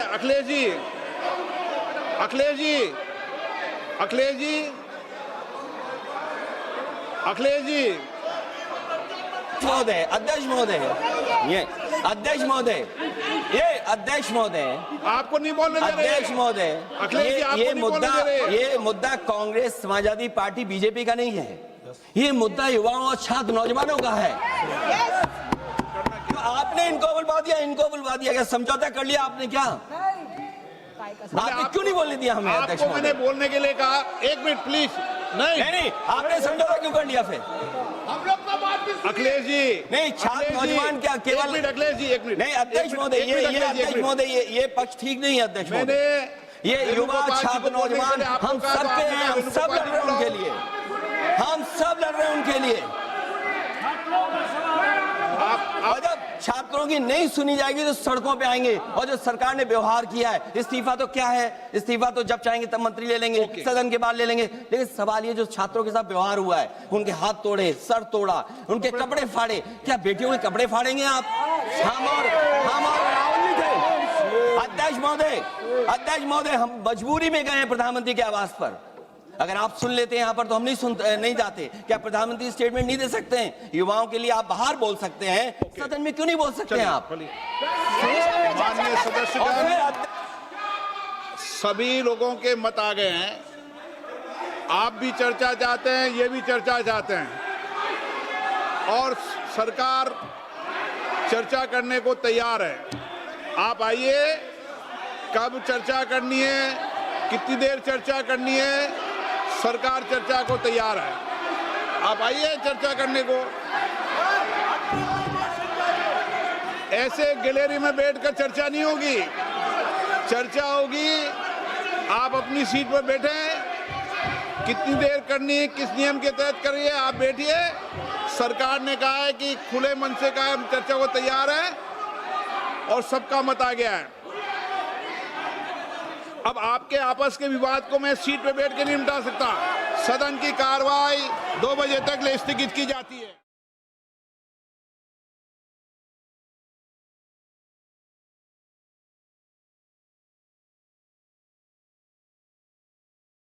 अखिलेश जी, अखिलेश जी, अखिलेश जी, अखिलेश जी, महोदय, अध्यक्ष महोदय, ये अध्यक्ष महोदय, ये अध्यक्ष महोदय, आपको नहीं बोलने दे रहे। अध्यक्ष महोदय, अखिलेश जी, आपको नहीं बोलने दे रहे। ये मुद्दा कांग्रेस समाजवादी पार्टी बीजेपी का नहीं है, ये मुद्दा युवाओं और छात्र नौजवानों का है। आपने इनको बुलवा दिया, क्या समझौता कर लिया आपने? क्या आपने क्यों नहीं बोलने दिया हमें? अध्यक्ष आपको मैंने बोलने के लिए कहा, एक मिनट प्लीज। नहीं, आपने समझौता क्यों कर लिया फिर? हम लोग का बात अखिलेश जी, नहीं, छात्र नौजवान क्या केवल? एक मिनट अखिलेश जी, एक मिनट। नहीं अध्यक्ष महोदय, ये अध्यक्ष महोदय, ये पक्ष ठीक नहीं है अध्यक्ष महोदय। ये युवा छात्र नौजवान हम सब के हैं, हम सब लड़ रहे हैं उनके लिए, हम सब लड़ रहे हैं उनके लिए। और जब छात्रों की नहीं सुनी जाएगी तो सड़कों पे आएंगे। और जो सरकार ने व्यवहार किया है, इस्तीफा तो क्या है, इस्तीफा तो जब चाहेंगे तब मंत्री ले लेंगे, सदन के बाद ले लेंगे। लेकिन सवाल ये जो छात्रों के साथ व्यवहार हुआ है, उनके हाथ तोड़े, सर तोड़ा, उनके कपड़े फाड़े, क्या बेटियों के कपड़े फाड़ेंगे आप? हम और राहुल जी थे। अध्यक्ष महोदय, हम मजबूरी में गए हैं प्रधानमंत्री के आवास पर। अगर आप सुन लेते हैं यहाँ पर तो हम नहीं जाते। क्या प्रधानमंत्री स्टेटमेंट नहीं दे सकते हैं? युवाओं के लिए आप बाहर बोल सकते हैं, सदन में क्यों नहीं बोल सकते हैं आप? माननीय सदस्य, सभी लोगों के मत आ गए हैं। आप भी चर्चा चाहते हैं, ये भी चर्चा चाहते हैं, और सरकार चर्चा करने को तैयार है। आप आइए, कब चर्चा करनी है, कितनी देर चर्चा करनी है, सरकार चर्चा को तैयार है। आप आइए चर्चा करने को। ऐसे गैलरी में बैठकर चर्चा नहीं होगी, चर्चा होगी। आप अपनी सीट पर बैठे, कितनी देर करनी है, किस नियम के तहत करिए, आप बैठिए। सरकार ने कहा है कि खुले मन से कहा, हम चर्चा को तैयार है और सबका मत आ गया है। अब आपके आपस के विवाद को मैं सीट पे बैठ के नहीं निपटा सकता। सदन की कार्रवाई 2 बजे तक स्थगित की जाती है।